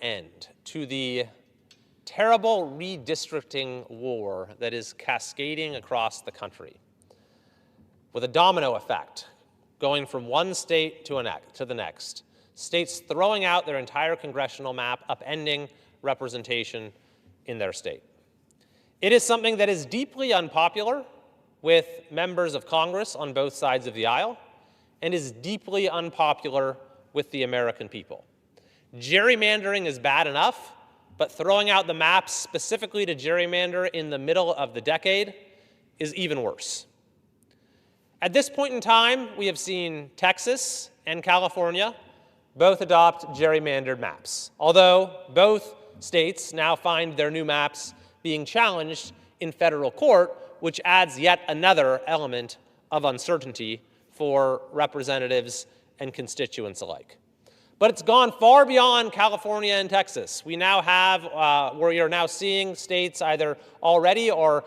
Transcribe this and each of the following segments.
end to the terrible redistricting war that is cascading across the country with a domino effect going from one state to the next. States throwing out their entire congressional map, upending representation in their state. It is something that is deeply unpopular with members of Congress on both sides of the aisle and is deeply unpopular with the American people. Gerrymandering is bad enough, but throwing out the maps specifically to gerrymander in the middle of the decade is even worse. At this point in time, we have seen Texas and California both adopt gerrymandered maps, although both states now find their new maps being challenged in federal court, which adds yet another element of uncertainty for representatives and constituents alike. But it's gone far beyond California and Texas. We now have, we are now seeing states either already or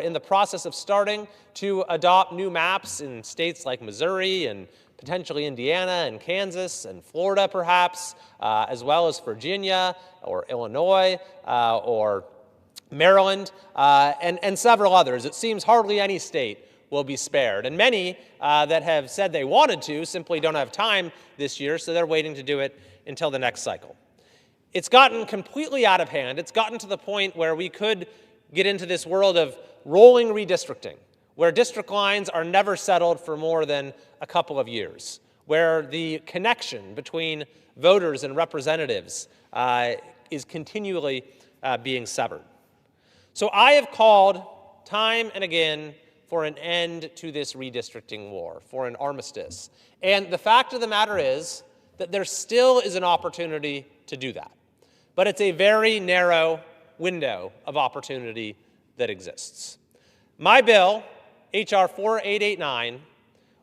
in the process of starting to adopt new maps in states like Missouri and potentially Indiana and Kansas and Florida perhaps, as well as Virginia or Illinois or Maryland and several others. It seems hardly any state will be spared. And many that have said they wanted to simply don't have time this year, so they're waiting to do it until the next cycle. It's gotten completely out of hand. It's gotten to the point where we could get into this world of rolling redistricting, where district lines are never settled for more than a couple of years, where the connection between voters and representatives is continually being severed. So I have called time and again for an end to this redistricting war, for an armistice. And the fact of the matter is that there still is an opportunity to do that. But it's a very narrow window of opportunity that exists. My bill, H.R. 4889,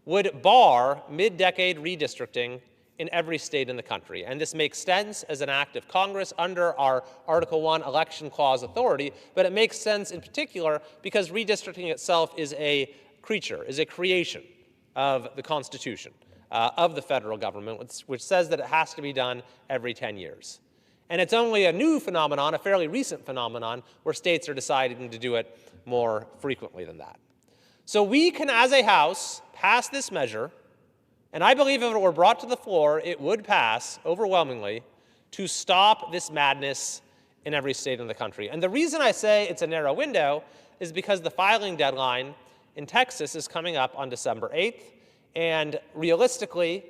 would bar mid-decade redistricting in every state in the country. And this makes sense as an act of Congress under our Article I Election Clause authority, but it makes sense in particular because redistricting itself is a creation of the Constitution, of the federal government, which says that it has to be done every 10 years. And it's only a new phenomenon, a fairly recent phenomenon, where states are deciding to do it more frequently than that. So we can, as a House, pass this measure, and I believe if it were brought to the floor, it would pass overwhelmingly to stop this madness in every state in the country. And the reason I say it's a narrow window is because the filing deadline in Texas is coming up on December 8th, and realistically,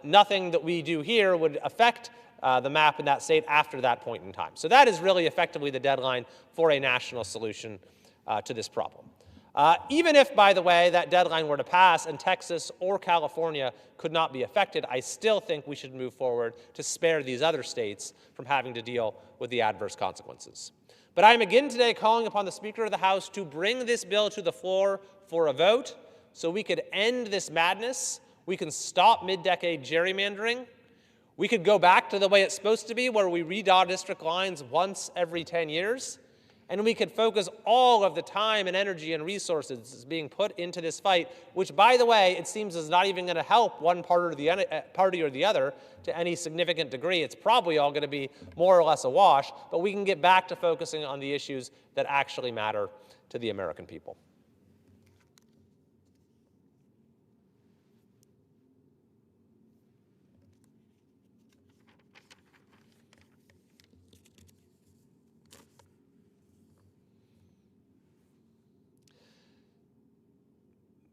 nothing that we do here would affect the map in that state after that point in time. So that is really effectively the deadline for a national solution to this problem. Even if, by the way, that deadline were to pass and Texas or California could not be affected, I still think we should move forward to spare these other states from having to deal with the adverse consequences. But I am again today calling upon the Speaker of the House to bring this bill to the floor for a vote so we could end this madness. We can stop mid-decade gerrymandering. We could go back to the way it's supposed to be, where we redraw district lines once every 10 years. And we could focus all of the time and energy and resources being put into this fight, which, by the way, it seems is not even going to help one party or the other to any significant degree. It's probably all going to be more or less a wash, but we can get back to focusing on the issues that actually matter to the American people.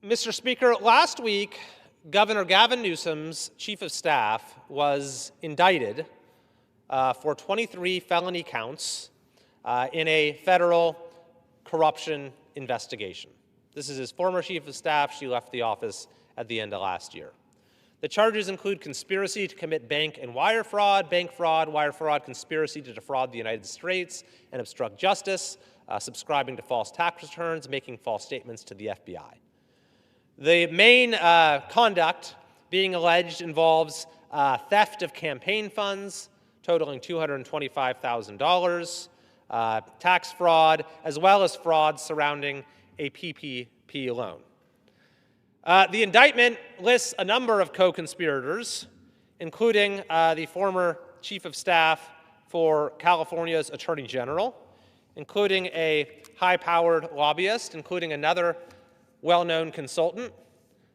Mr. Speaker, last week, Governor Gavin Newsom's chief of staff was indicted for 23 felony counts in a federal corruption investigation. This is his former chief of staff. She left the office at the end of last year. The charges include conspiracy to commit bank wire fraud, conspiracy to defraud the United States and obstruct justice, subscribing to false tax returns, making false statements to the FBI. The main conduct being alleged involves theft of campaign funds totaling $225,000, tax fraud, as well as fraud surrounding a PPP loan. The indictment lists a number of co-conspirators, including the former chief of staff for California's Attorney General, including a high-powered lobbyist, including another well-known consultant,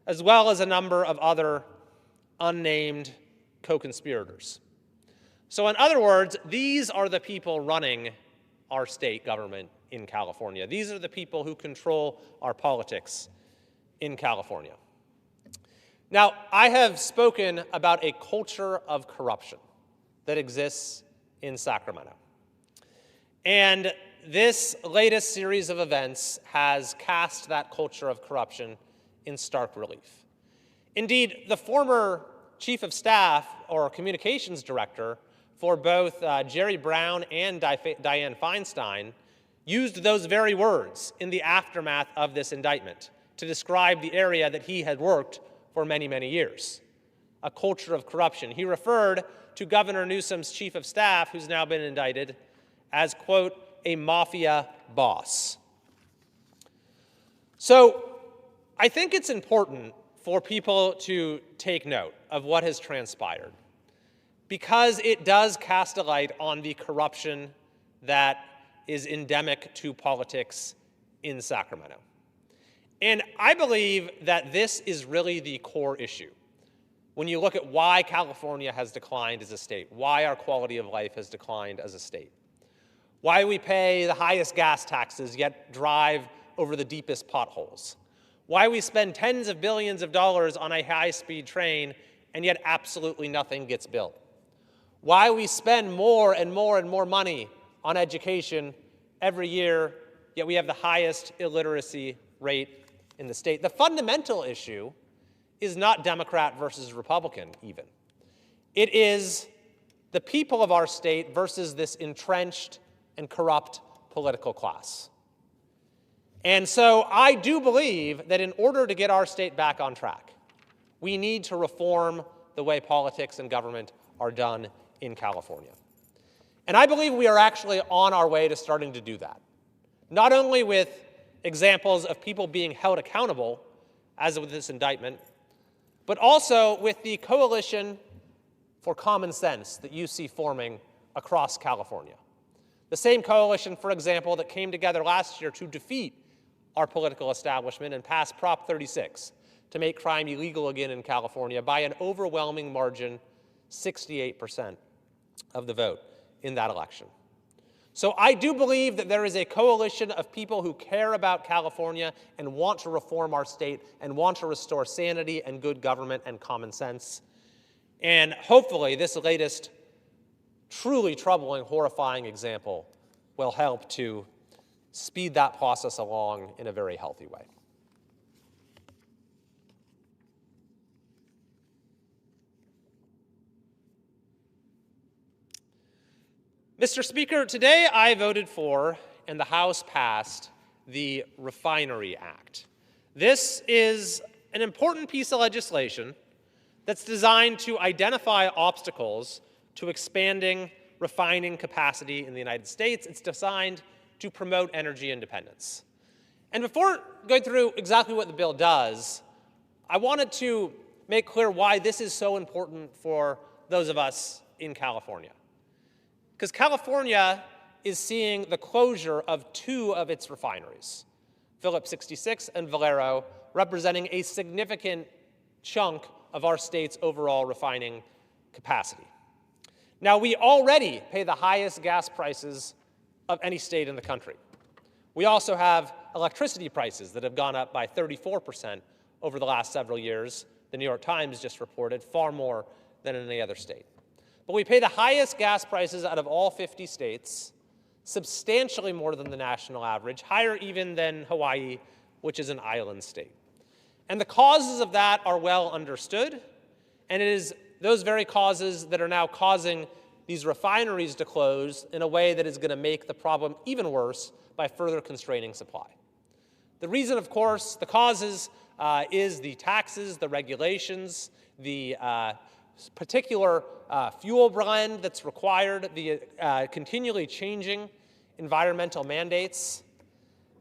as well as a number of other unnamed co-conspirators. So in other words, these are the people running our state government in California. These are the people who control our politics in California. Now, I have spoken about a culture of corruption that exists in Sacramento. And this latest series of events has cast that culture of corruption in stark relief. Indeed, the former chief of staff or communications director for both Jerry Brown and Dianne Feinstein used those very words in the aftermath of this indictment to describe the area that he had worked for many, many years, a culture of corruption. He referred to Governor Newsom's chief of staff, who's now been indicted, as, quote, a mafia boss. So I think it's important for people to take note of what has transpired, because it does cast a light on the corruption that is endemic to politics in Sacramento. And I believe that this is really the core issue when you look at why California has declined as a state, why our quality of life has declined as a state, why we pay the highest gas taxes yet drive over the deepest potholes, why we spend tens of billions of dollars on a high-speed train and yet absolutely nothing gets built, why we spend more and more and more money on education every year, yet we have the highest illiteracy rate in the state. The fundamental issue is not Democrat versus Republican even. It is the people of our state versus this entrenched and corrupt political class. And so I do believe that in order to get our state back on track, we need to reform the way politics and government are done in California. And I believe we are actually on our way to starting to do that, not only with examples of people being held accountable, as with this indictment, but also with the coalition for common sense that you see forming across California. The same coalition, for example, that came together last year to defeat our political establishment and pass Prop 36 to make crime illegal again in California by an overwhelming margin, 68% of the vote in that election. So I do believe that there is a coalition of people who care about California and want to reform our state and want to restore sanity and good government and common sense. And hopefully this latest truly troubling, horrifying example will help to speed that process along in a very healthy way. Mr. Speaker, today I voted for, and the House passed, the Refinery Act. This is an important piece of legislation that's designed to identify obstacles to expanding refining capacity in the United States. It's designed to promote energy independence. And before going through exactly what the bill does, I wanted to make clear why this is so important for those of us in California. Because California is seeing the closure of two of its refineries, Phillips 66 and Valero, representing a significant chunk of our state's overall refining capacity. Now, we already pay the highest gas prices of any state in the country. We also have electricity prices that have gone up by 34% over the last several years. The New York Times just reported far more than in any other state. But we pay the highest gas prices out of all 50 states, substantially more than the national average, higher even than Hawaii, which is an island state. And the causes of that are well understood, and it is those very causes that are now causing these refineries to close in a way that is going to make the problem even worse by further constraining supply. The reason, of course, the causes is the taxes, the regulations, the particular fuel blend that's required, the continually changing environmental mandates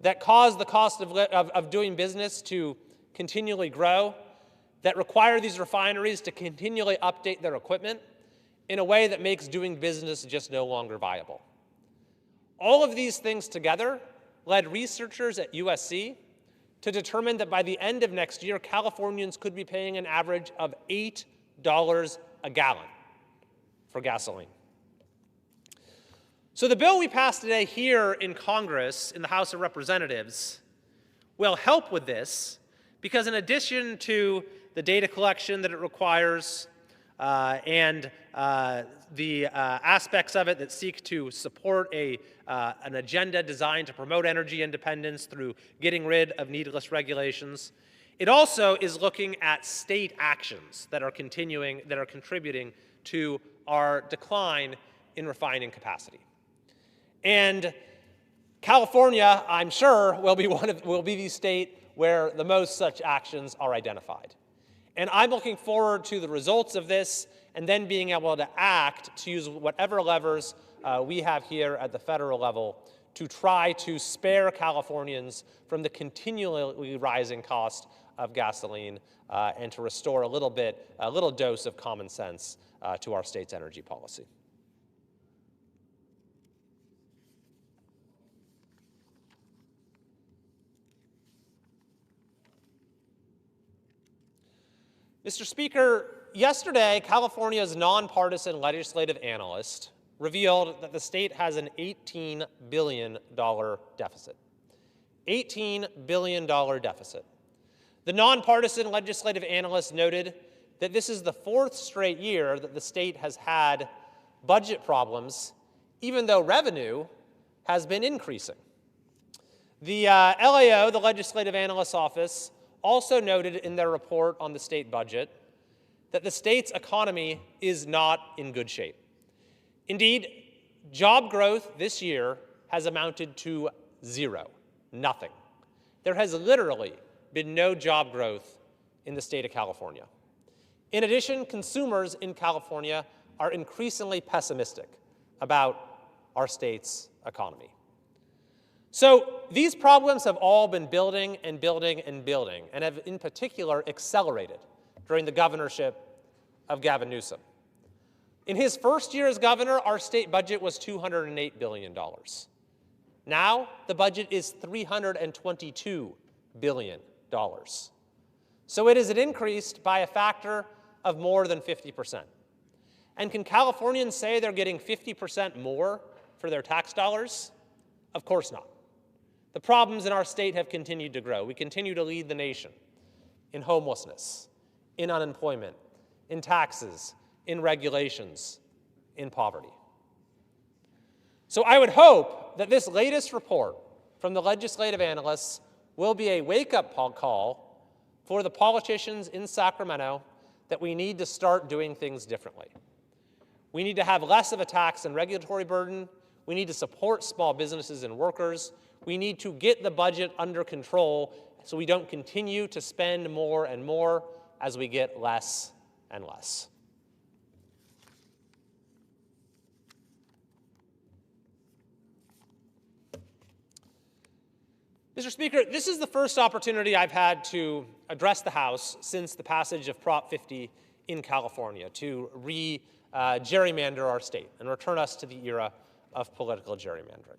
that cause the cost of doing business to continually grow, that require these refineries to continually update their equipment, in a way that makes doing business just no longer viable. All of these things together led researchers at USC to determine that by the end of next year, Californians could be paying an average of $8 a gallon for gasoline. So the bill we passed today here in Congress, in the House of Representatives, will help with this because in addition to the data collection that it requires and the aspects of it that seek to support an agenda designed to promote energy independence through getting rid of needless regulations, it also is looking at state actions that are contributing to our decline in refining capacity. And California, I'm sure, will be the state where the most such actions are identified. And I'm looking forward to the results of this and then being able to act to use whatever levers we have here at the federal level to try to spare Californians from the continually rising cost of gasoline and to restore a little dose of common sense to our state's energy policy. Mr. Speaker, yesterday, California's nonpartisan legislative analyst revealed that the state has an $18 billion deficit. $18 billion deficit. The nonpartisan legislative analyst noted that this is the fourth straight year that the state has had budget problems, even though revenue has been increasing. The LAO, the Legislative Analyst's Office, also noted in their report on the state budget that the state's economy is not in good shape. Indeed, job growth this year has amounted to zero, nothing. There has literally been no job growth in the state of California. In addition, consumers in California are increasingly pessimistic about our state's economy. So these problems have all been building and building and building, and have in particular accelerated during the governorship of Gavin Newsom. In his first year as governor, our state budget was $208 billion. Now the budget is $322 billion. So it is increased by a factor of more than 50%. And can Californians say they're getting 50% more for their tax dollars? Of course not. The problems in our state have continued to grow. We continue to lead the nation in homelessness, in unemployment, in taxes, in regulations, in poverty. So I would hope that this latest report from the legislative analysts will be a wake-up call for the politicians in Sacramento that we need to start doing things differently. We need to have less of a tax and regulatory burden. We need to support small businesses and workers. We need to get the budget under control so we don't continue to spend more and more as we get less and less. Mr. Speaker, this is the first opportunity I've had to address the House since the passage of Prop 50 in California to gerrymander our state and return us to the era of political gerrymandering.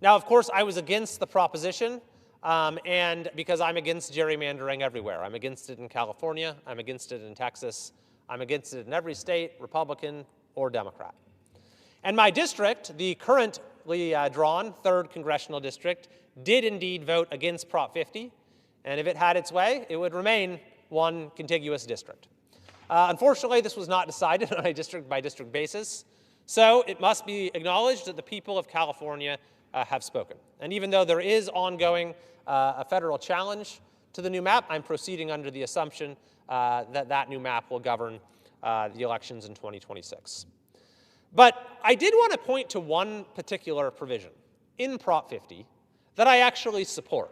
Now, of course, I was against the proposition, and because I'm against gerrymandering everywhere. I'm against it in California, I'm against it in Texas, I'm against it in every state, Republican or Democrat. And my district, the currently drawn 3rd Congressional District, did indeed vote against Prop 50, and if it had its way, it would remain one contiguous district. Unfortunately, this was not decided on a district-by-district basis, so it must be acknowledged that the people of California have spoken. And even though there is ongoing a federal challenge to the new map, I'm proceeding under the assumption that that new map will govern the elections in 2026. But I did want to point to one particular provision in Prop 50 that I actually support.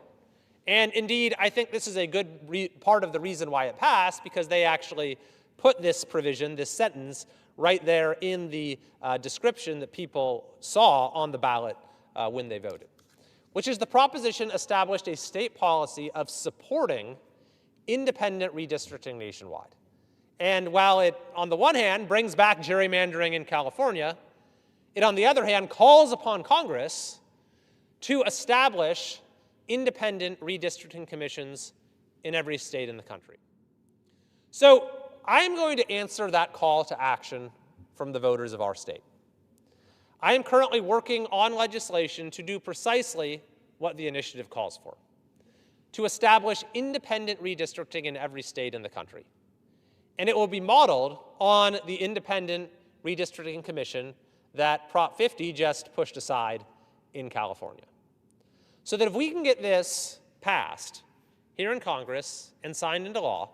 And indeed, I think this is a good part of the reason why it passed, because they actually put this provision, this sentence, right there in the description that people saw on the ballot when they voted, which is the proposition established a state policy of supporting independent redistricting nationwide. And while it, on the one hand, brings back gerrymandering in California, it, on the other hand, calls upon Congress to establish independent redistricting commissions in every state in the country. So I am going to answer that call to action from the voters of our state. I am currently working on legislation to do precisely what the initiative calls for, to establish independent redistricting in every state in the country. And it will be modeled on the Independent Redistricting Commission that Prop 50 just pushed aside in California. So that if we can get this passed here in Congress and signed into law,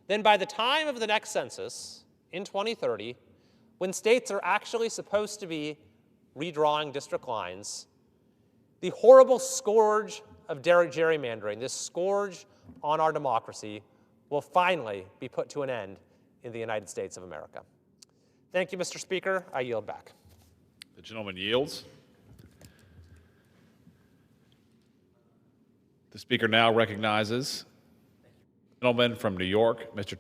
then by the time of the next census in 2030, when states are actually supposed to be redrawing district lines, the horrible scourge of gerrymandering, this scourge on our democracy, will finally be put to an end in the United States of America. Thank you, Mr. Speaker. I yield back. The gentleman yields. The Speaker now recognizes the gentleman from New York, Mr.